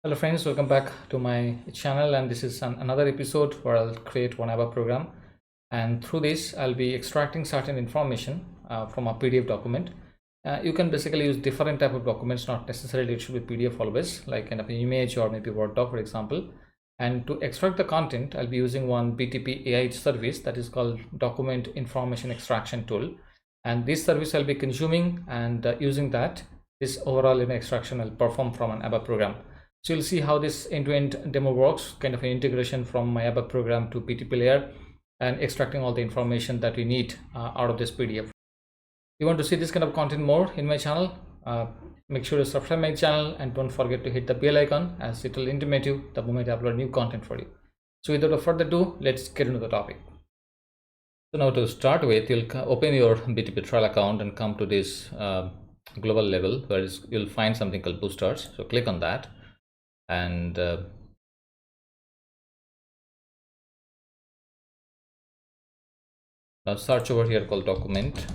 Hello friends, welcome back to my channel, and this is another episode where I'll create one ABAP program, and through this I'll be extracting certain information from a PDF document. You can basically use different type of documents, not necessarily it should be PDF always, like kind of an image or maybe Word doc for example. And to extract the content, I'll be using one BTP AI service that is called Document Information Extraction Tool, and this service I'll be consuming, and using that this overall extraction will perform from an ABAP program. So you'll see how this end-to-end demo works, kind of an integration from my ABAP program to BTP layer and extracting all the information that we need out of this PDF. You want to see this kind of content more in my channel, make sure to subscribe my channel and don't forget to hit the bell icon, as it will intimate you the moment I upload new content for you. So without further ado, let's get into the topic. So now to start with, you'll open your BTP trial account and come to this global level where you'll find something called boosters. So click on that. And now search over here called document.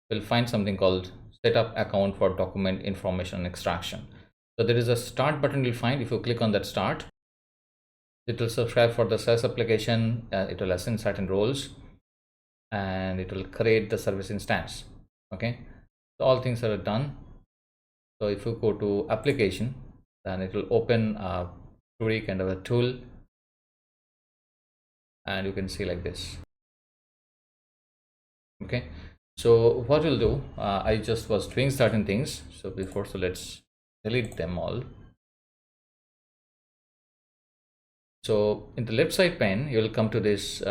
We'll find something called setup account for document information extraction. So there is a start button you'll find. If you click on that start, it will subscribe for the SaaS application. It will assign certain roles and it will create the service instance. Okay, so all things are done. So if you go to application, then it will open a query kind of a tool, and you can see like this. Okay, so what we'll do, I just was doing certain things so before, so let's delete them all. So in the left side pane, you will come to this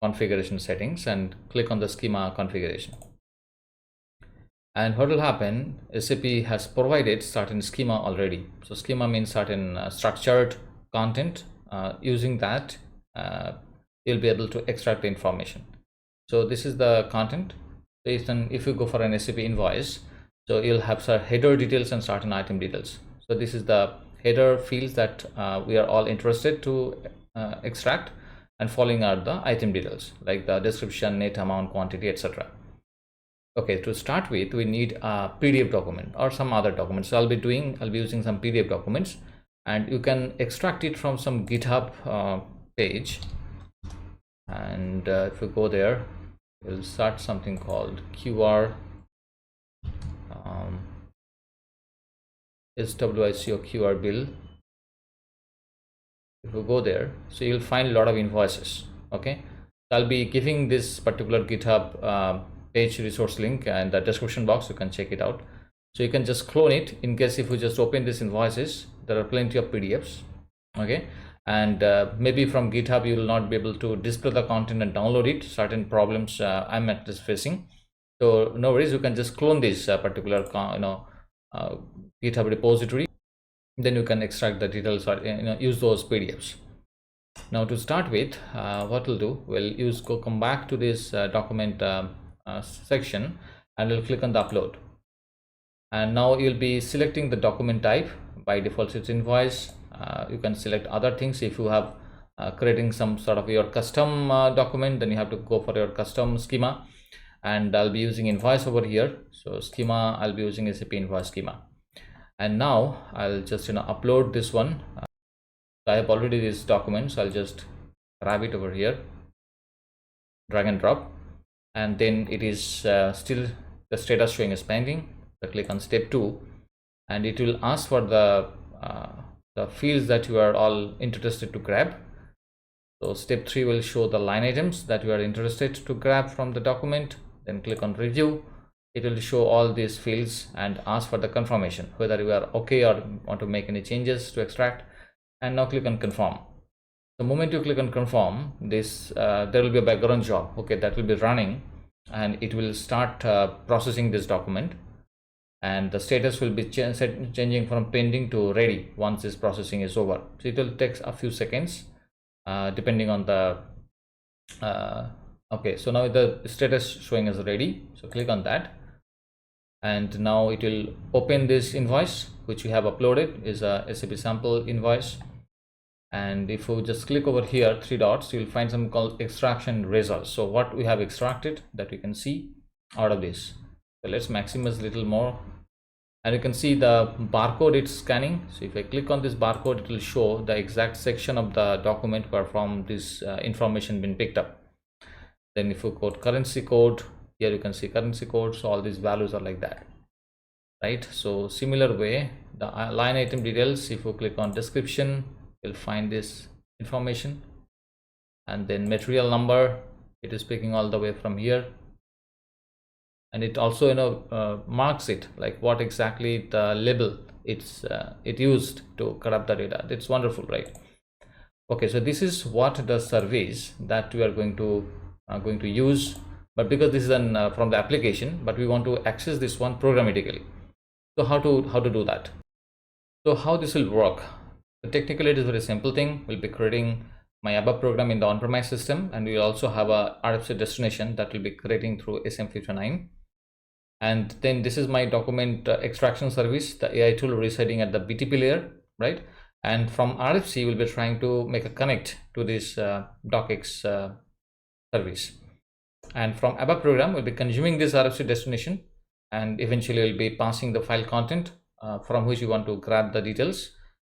configuration settings and click on the schema configuration. And what will happen, SAP has provided certain schema already. So schema means certain structured content. Using that, you'll be able to extract the information. So this is the content. Based on, if you go for an SAP invoice, so you'll have certain header details and certain item details. So this is the header fields that we are all interested to extract, and following are the item details like the description, net amount, quantity, etc. Okay, to start with, we need a PDF document or some other document. So I'll be using some PDF documents, and you can extract it from some GitHub page. And if you go there, you'll start something called QR SWICO QR bill. If you go there, so you'll find a lot of invoices. Okay, I'll be giving this particular GitHub page resource link and the description box. You can check it out. So you can just clone it in case if you just open this invoices, there are plenty of PDFs. Okay, and maybe from GitHub you will not be able to display the content and download it. Certain problems I'm at this facing. So no worries, you can just clone this particular GitHub repository. Then you can extract the details or use those PDFs. Now to start with, what we'll do, we'll come back to this document section, and we'll click on the upload. And now you'll be selecting the document type. By default it's invoice. You can select other things. If you have creating some sort of your custom document, then you have to go for your custom schema, and I'll be using invoice over here. So schema, I'll be using SAP invoice schema. And now I'll just upload this one. I have already this document, so I'll just grab it over here, drag and drop, and then it is still the status showing as pending. So click on step 2, and it will ask for the fields that you are all interested to grab. So step 3 will show the line items that you are interested to grab from the document. Then click on review. It will show all these fields and ask for the confirmation whether you are okay or want to make any changes to extract. And now click on confirm. The moment you click on confirm, this there will be a background job, okay, that will be running, and it will start processing this document, and the status will be changing from pending to ready once this processing is over. So it will take a few seconds depending on the okay, so now the status showing as ready, so click on that, and now it will open this invoice which we have uploaded. Is a SAP sample invoice. And if you just click over here, 3 dots, you will find something called extraction results. So what we have extracted that we can see out of this. So let's maximize a little more. and you can see the barcode it's scanning. So if I click on this barcode, it will show the exact section of the document where from this information been picked up. Then if you go to currency code, here you can see currency code, so all these values are like that, right? So similar way, the line item details, if you click on description, you'll find this information. And then material number, it is picking all the way from here, and it also marks it like what exactly the label it used to cut up the data. That's wonderful, right? Okay, so this is what the service that we are going to use, but because this is from the application, but we want to access this one programmatically. So how to do that? So how this will work? Technically, it is a very simple thing. We'll be creating my ABAP program in the on-premise system, and we also have a RFC destination that will be creating through SM59. And then this is my document extraction service, the AI tool residing at the BTP layer, right? And from RFC, we'll be trying to make a connect to this docx service. And from ABAP program, we'll be consuming this RFC destination, and eventually we'll be passing the file content from which you want to grab the details,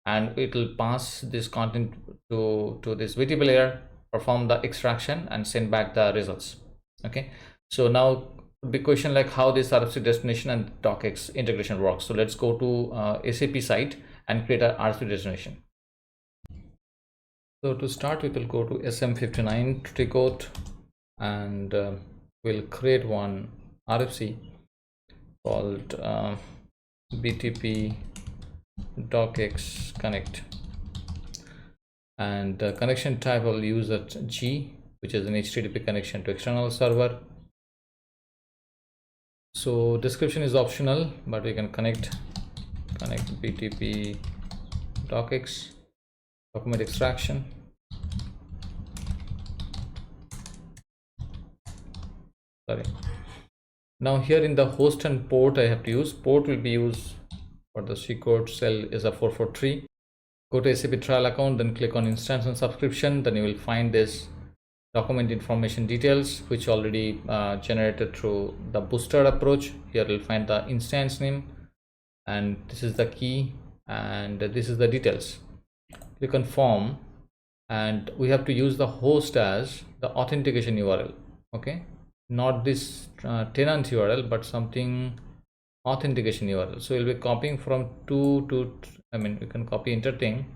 and it will pass this content to this BTP layer, perform the extraction, and send back the results. Okay, so now big question like how this RFC destination and docx integration works. So let's go to SAP site and create a RFC destination. So to start, we will go to SM59 treaty code, and we'll create one RFC called BTP docx connect, and the connection type will use a G, which is an HTTP connection to external server. So description is optional, but we can connect BTP docx document extraction. Sorry. Now here in the host and port, I have to use port will be used for the C code cell is a 443. Go to SAP trial account, then click on instance and subscription. Then you will find this document information details, which already generated through the boosted approach. Here you'll find the instance name, and this is the key, and this is the details. Click on form, and we have to use the host as the authentication URL. Okay, not this tenant URL, but something authentication URL. So we'll be copying from we can copy enter thing,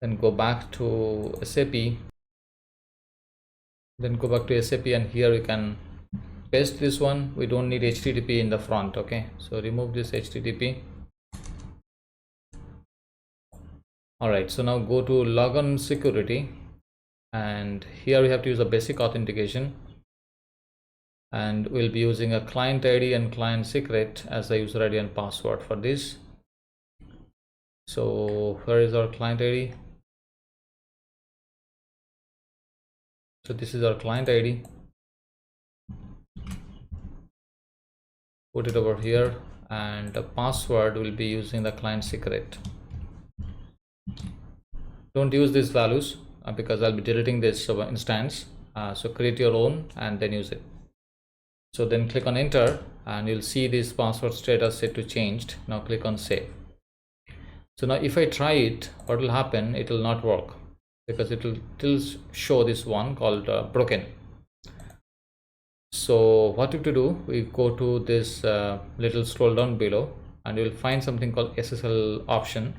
then go back to SAP, and here we can paste this one. We don't need HTTP in the front. Okay, so remove this HTTP. All right, so now go to logon security, and here we have to use a basic authentication, and we'll be using a client ID and client secret as the user ID and password for this. So where is our client ID? So this is our client ID. Put it over here, and the password will be using the client secret. Don't use these values because I'll be deleting this instance. So create your own and then use it. So then click on enter, and you'll see this password status set to changed. Now click on save. So now if I try it, what will happen? It will not work because it will still show this one called broken. So what we have to do, we go to this little scroll down below, and you'll find something called SSL option.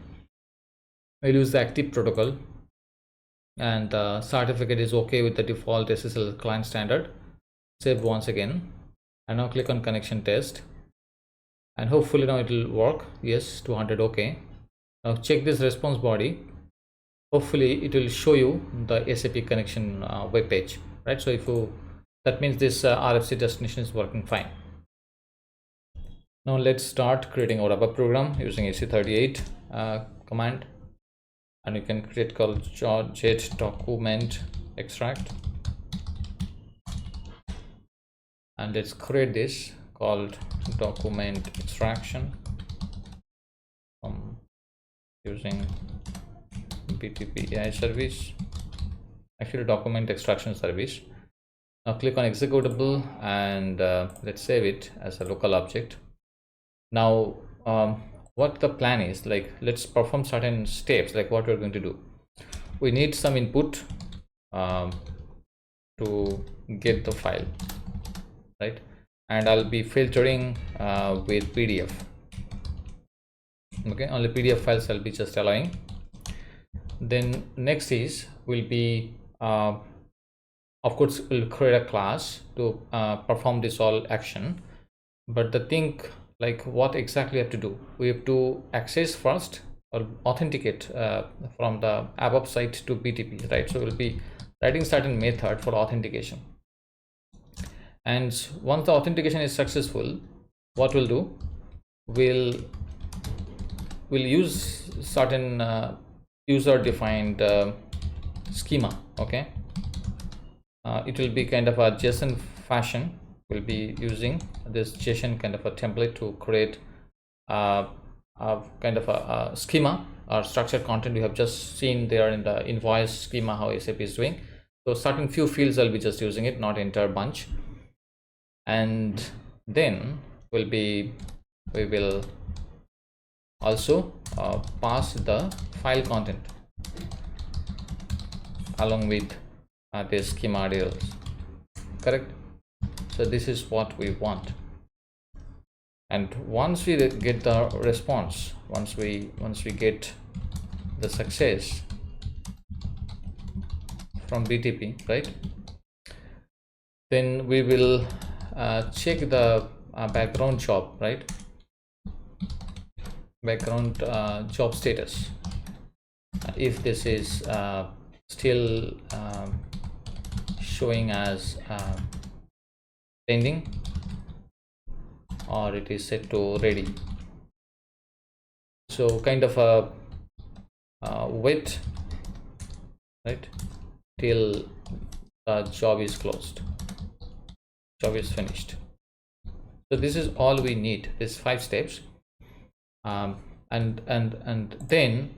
We'll use the active protocol, and the certificate is okay with the default SSL client standard. Save once again, and now click on connection test, and hopefully now it will work. Yes, 200. Okay, now check this response body. Hopefully it will show you the SAP connection web page, right? So if you, that means this RFC destination is working fine. Now let's start creating our ABAP program using AC38 command, and you can create called jet document extract, and let's create this called document extraction using BTP AI service, actually document extraction service. Now click on executable, and let's save it as a local object. Now what the plan is, like let's perform certain steps. Like what we're going to do, we need some input um, to get the file, right? And I'll be filtering with PDF. Okay, only PDF files I'll be just allowing. Then next is will be of course we'll create a class to perform this all action. But the thing, like what exactly we have to do, we have to access first or authenticate from the ABAP site to BTP, right? So we'll be writing certain method for authentication, and once the authentication is successful, what we'll do, we'll use certain user defined schema. Okay, it will be kind of a JSON fashion. We'll be using this JSON kind of a template to create a kind of a schema or structured content. We have just seen there in the invoice schema how SAP is doing. So certain few fields I'll be just using it, not entire bunch. And then we will also pass the file content along with this schema details, correct? So this is what we want. And once we get the response, once we get the success from BTP, right, then we will check the background job, right, background job status. If this is still showing as pending, or it is set to ready. So kind of a wait, right, till the job is closed, job is finished. So this is all we need, these 5 steps. And then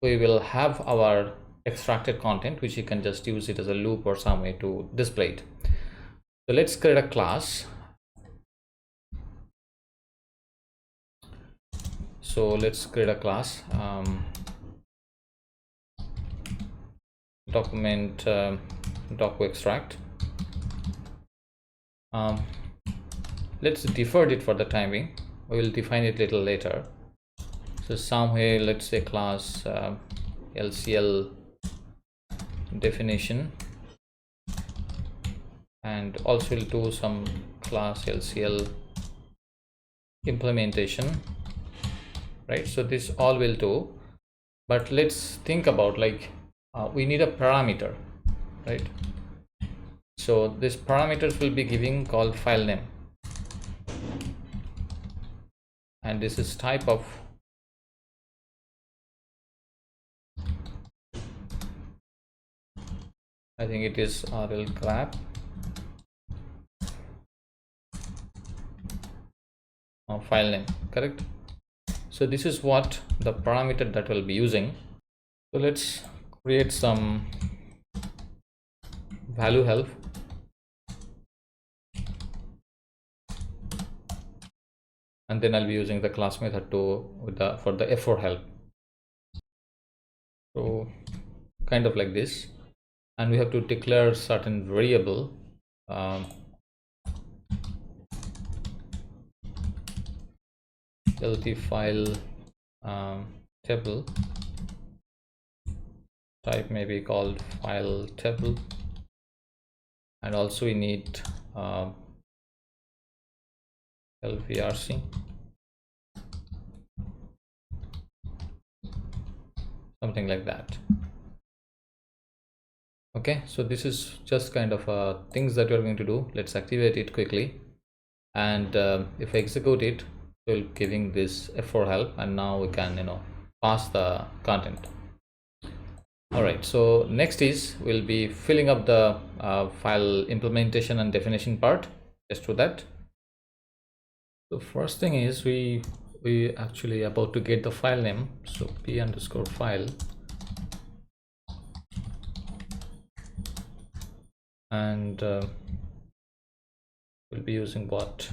we will have our extracted content, which you can just use it as a loop or some way to display it. So let's create a class. So let's create a class, document docu extract. Let's defer it for the time being. We will define it a little later. So somewhere, let's say class LCL definition, and also we'll do some class LCL implementation, right? So this all will do, but let's think about, like, we need a parameter, right? So this parameters will be giving called file name, and this is type of I think it is RL grab file name, correct? So this is what the parameter that we'll be using. So let's create some value help, and then I'll be using the class method for the effort help. So kind of like this, and we have to declare certain variable LT file table, type may be called file table, and also we need LVRC, something like that. Okay, so this is just kind of things that we're going to do. Let's activate it quickly, and if I execute it, will giving this F4 help, and now we can pass the content. All right, so next is we'll be filling up the file implementation and definition part. Let's do that. So first thing is we actually about to get the file name, so p underscore file, and we'll be using what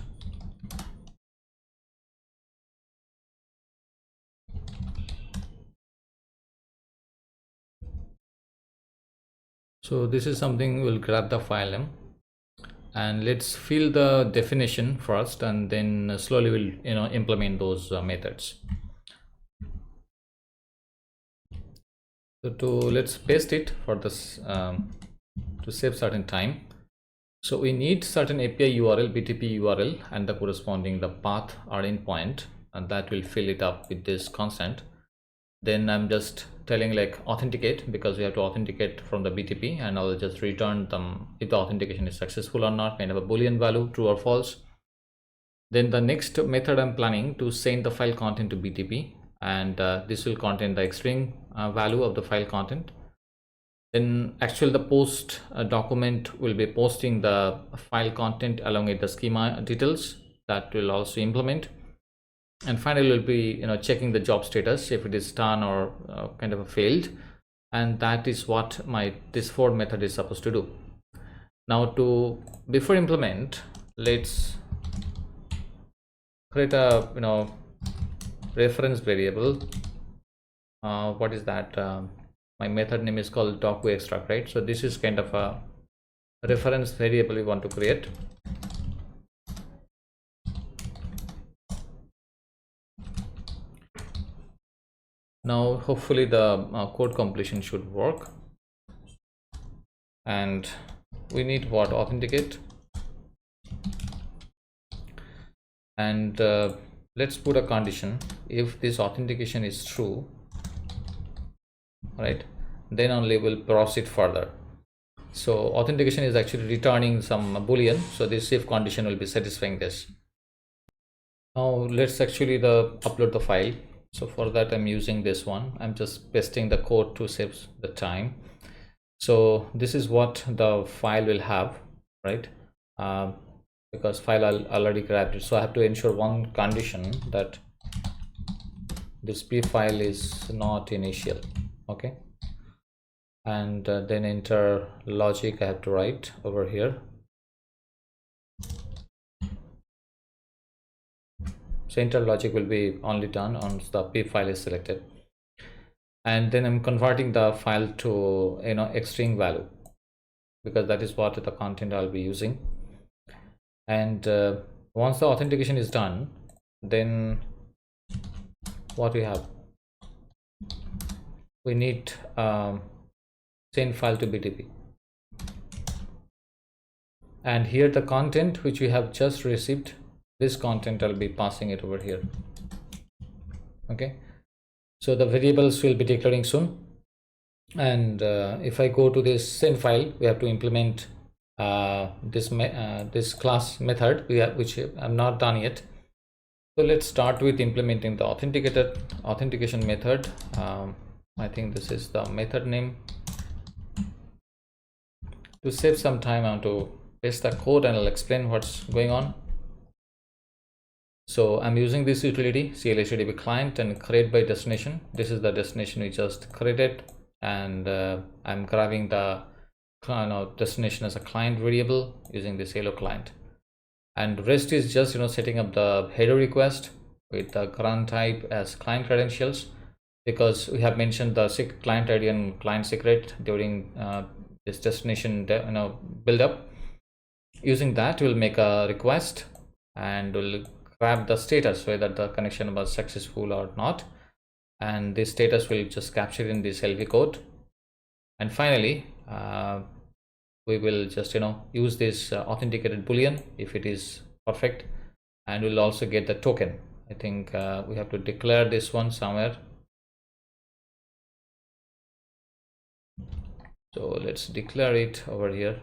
So this is something, we'll grab the file name and let's fill the definition first, and then slowly we'll implement those methods. So let's paste it for this to save certain time. So we need certain API URL, BTP URL, and the corresponding the path or endpoint, and that will fill it up with this constant. Then I'm just telling like authenticate, because we have to authenticate from the BTP, and I'll just return them if the authentication is successful or not, kind of a boolean value, true or false. Then the next method I'm planning to send the file content to BTP, and this will contain the string value of the file content. Then actually the post document will be posting the file content along with the schema details that will also implement. And finally we'll be checking the job status if it is done or kind of a failed, and that is what this for method is supposed to do. Now before implement, let's create a reference variable. What is that? My method name is called docuExtract, right? So this is kind of a reference variable we want to create. Now hopefully the code completion should work, and we need what? Authenticate. And let's put a condition. If this authentication is true, right, then only we'll proceed further. So authentication is actually returning some boolean, so this if condition will be satisfying this. Now let's actually upload the file. So for that I'm using this one. I'm just pasting the code to save the time. So this is what the file will have, right? Because file I already grabbed it, so I have to ensure one condition, that this p file is not initial. Okay, and then enter logic I have to write over here. So enter logic will be only done once the p file is selected, and then I'm converting the file to string value, because that is what the content I'll be using. And once the authentication is done, then what we have, we need send file to BTP, and here the content which we have just received, this content I'll be passing it over here. Okay, so the variables will be declaring soon. And if I go to this send file, we have to implement this class method which I'm not done yet. So let's start with implementing the authentication method. I think this is the method name. To save some time, I'm to paste the code and I'll explain what's going on. So I'm using this utility CLHDB client and create by destination. This is the destination we just created, and I'm grabbing the destination as a client variable using this hello client, and rest is just setting up the header request with the grant type as client credentials, because we have mentioned the client ID and client secret during this destination build up. Using that, we'll make a request and we'll grab the status whether the connection was successful or not, and this status will just capture in this LV code. And finally we will just use this authenticated boolean if it is perfect, and we'll also get the token. I think we have to declare this one somewhere. So let's declare it over here.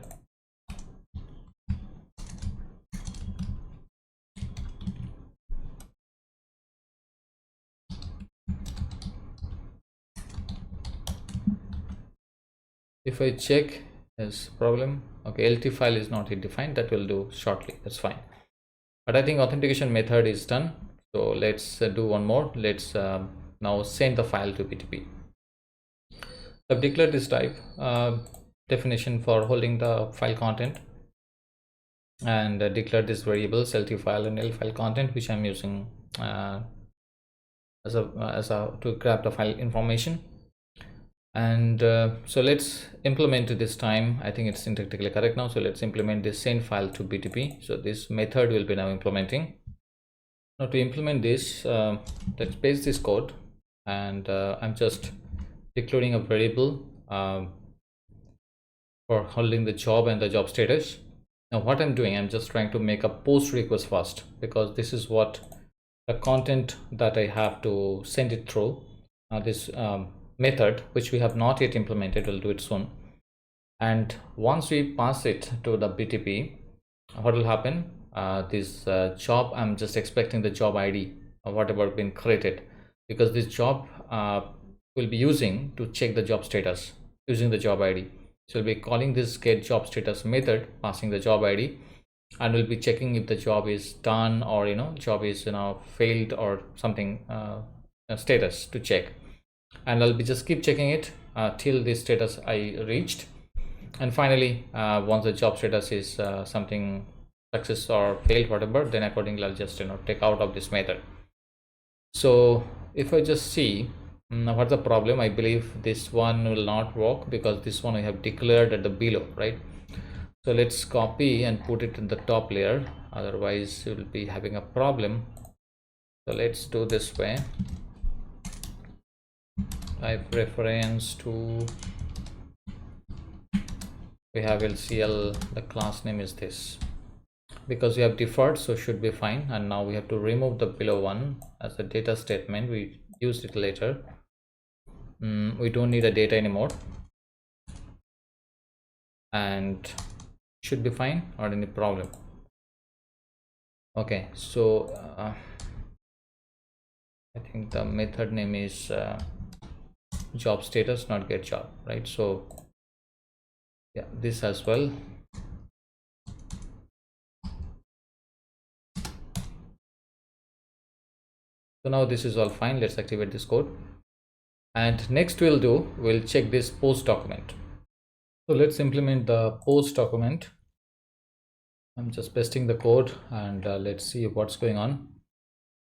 If I check this problem, okay, LT file is not yet defined, that will do shortly, that's fine. But I think authentication method is done. So let's do one more. Let's now send the file to BTP. I've declared this type definition for holding the file content, and declared this variables LT file and L file content, which I'm using as a to grab the file information. And so let's implement it this time. I think it's syntactically correct now. So let's implement this send file to BTP. So this method will be now implementing. Now to implement this, let's paste this code, and I'm just declaring a variable for holding the job and the job status. Now what I'm doing, I'm just trying to make a post request first, because this is what the content that I have to send it through. This method, which we have not yet implemented, we'll do it soon. And once we pass it to the BTP, what will happen? This job, I'm just expecting the job ID or whatever been created, because this job will be using to check the job status using the job ID. So we'll be calling this get job status method, passing the job ID, and we'll be checking if the job is done, or job is failed or something, status to check. And I'll be just keep checking it till this status I reached. And finally, once the job status is something success or failed, whatever, then accordingly I'll just take out of this method. So if I just see what's the problem, I believe this one will not work, because this one I have declared at the below, right? So let's copy and put it in the top layer, otherwise you will be having a problem. So let's do this way. Type reference to, we have LCL, the class name is this, because we have deferred, so should be fine. And now we have to remove the below one as a data statement. We used it later. We don't need a data anymore, and should be fine, or any problem. Okay, so I think the method name is job status, not get job, right? So yeah, this as well. So now this is all fine. Let's activate this code, and next we'll check this post document. So let's implement the post document. I'm just pasting the code, and let's see what's going on.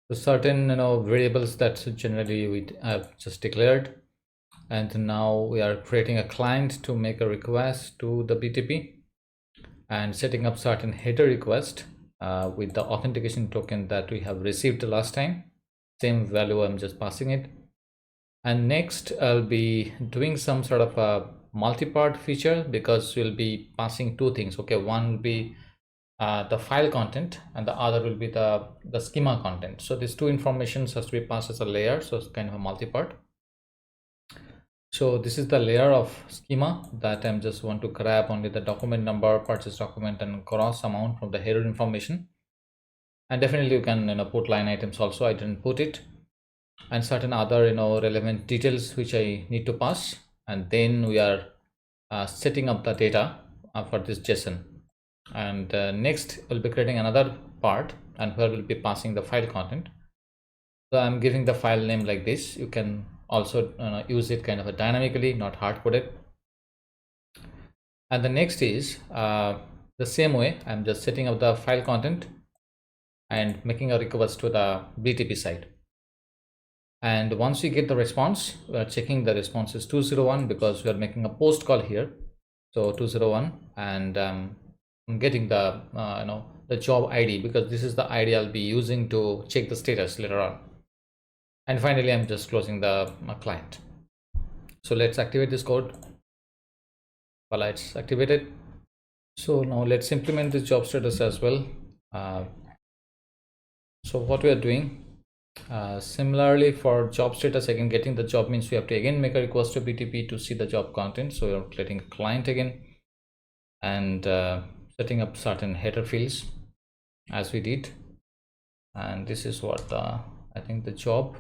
So certain variables that generally we have just declared, and now we are creating a client to make a request to the BTP, and setting up certain header request with the authentication token that we have received last time. Same value, I'm just passing it. And next I'll be doing some sort of a multi-part feature, because we'll be passing two things. Okay, one will be the file content, and the other will be the schema content. So these two informations has to be passed as a layer, so it's kind of a multi-part. So this is the layer of schema that I'm just want to grab only the document number, purchase document, and gross amount from the header information. And definitely you can put line items also. I didn't put it, and certain other relevant details which I need to pass. And then we are setting up the data for this JSON. And next we'll be creating another part, and where we'll be passing the file content. So I'm giving the file name like this. You can also use it kind of a dynamically, not hard coded. And the next is the same way. I'm just setting up the file content and making a request to the BTP side. And once we get the response, we are checking the response is 201, because we are making a post call here. So 201, and I'm getting the the job ID, because this is the ID I'll be using to check the status later on. And finally, I'm just closing the client. So let's activate this code. Well, it's activated. So now let's implement this job status as well. So what we are doing, similarly for job status, again getting the job means we have to again make a request to BTP to see the job content. So we are creating a client again, and setting up certain header fields as we did. And this is what I think the job,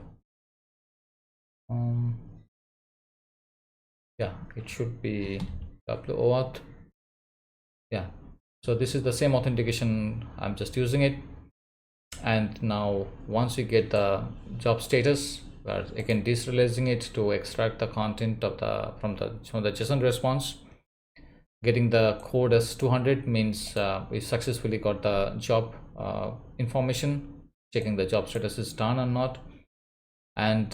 yeah, it should be WOAuth. Yeah, so this is the same authentication, I'm just using it. And now once we get the job status, we are again deserializing it to extract the content of from the JSON response. Getting the code as 200 means we successfully got the job information, checking the job status is done or not. And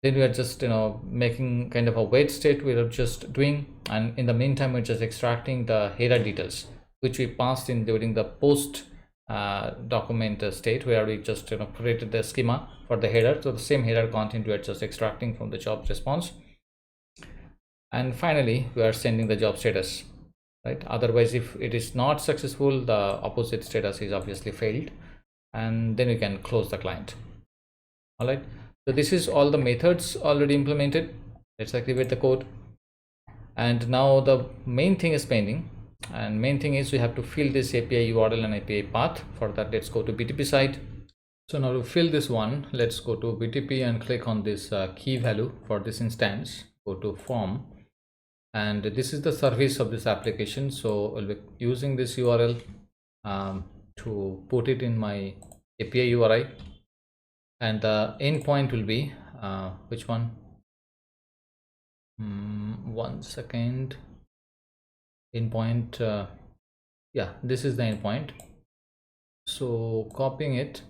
Then we are just making kind of a wait state we are just doing, and in the meantime we're just extracting the header details which we passed in during the post document state where we just created the schema for the header. So the same header content we are just extracting from the job response, and finally we are sending the job status, right? Otherwise, if it is not successful, the opposite status is obviously failed, and then you can close the client. All right, so this is all the methods already implemented. Let's activate the code, and now the main thing is pending, and main thing is we have to fill this API URL and API path. For that, let's go to BTP side. So now to fill this one, let's go to BTP and click on this key value for this instance. Go to form, and this is the service of this application, so I'll be using this URL to put it in my API URI, and the endpoint will be which one? One second. Endpoint, yeah, this is the endpoint. So copying it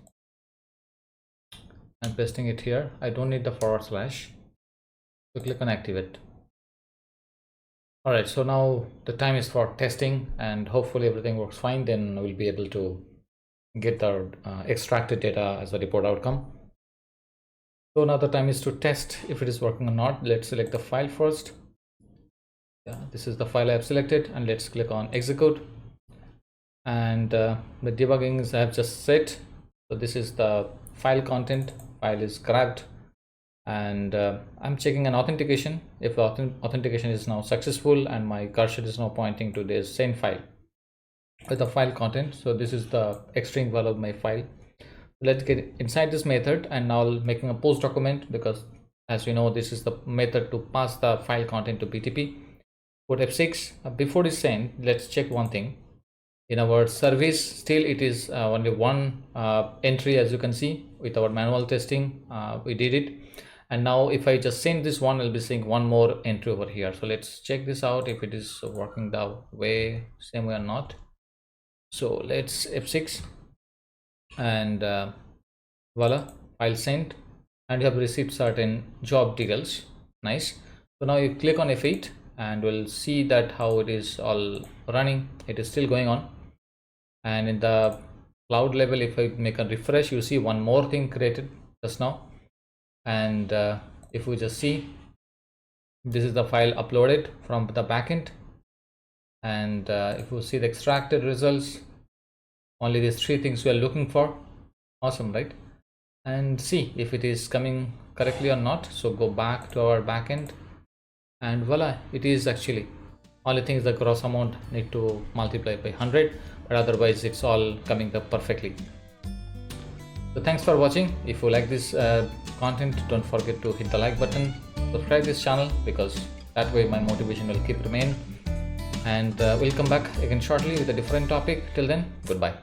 and pasting it here. I don't need the forward slash, so click on activate. All right, so now the time is for testing, and hopefully everything works fine. Then we'll be able to get the extracted data as a report outcome. So now the time is to test if it is working or not. Let's select the file first. Yeah, this is the file I have selected, and let's click on execute. And the debugging is I have just set. So this is the file content. File is grabbed, and I'm checking an authentication. If the authentication is now successful and my cursor is now pointing to this same file with the file content, so this is the extreme value of my file. Let's get inside this method, and now making a post document, because as we know this is the method to pass the file content to BTP. Put F6. Before it is sent, let's check one thing. In our service, still it is only one entry, as you can see. With our manual testing, we did it, and now if I just send this one, I'll be seeing one more entry over here. So let's check this out if it is working the same way or not. So let's F6, and voila, file sent, and you have received certain job details. Nice. So now you click on F8, and we'll see that how it is all running. It is still going on, and in the cloud level, if I make a refresh, you see one more thing created just now. And if we just see, this is the file uploaded from the backend, and if we see the extracted results, only these three things we are looking for. Awesome, right? And see if it is coming correctly or not. So go back to our backend, and voila, it is actually. Only thing is the gross amount need to multiply by 100, but otherwise it's all coming up perfectly. So thanks for watching. If you like this content, don't forget to hit the like button, subscribe this channel, because that way my motivation will keep remain, and we'll come back again shortly with a different topic. Till then, goodbye.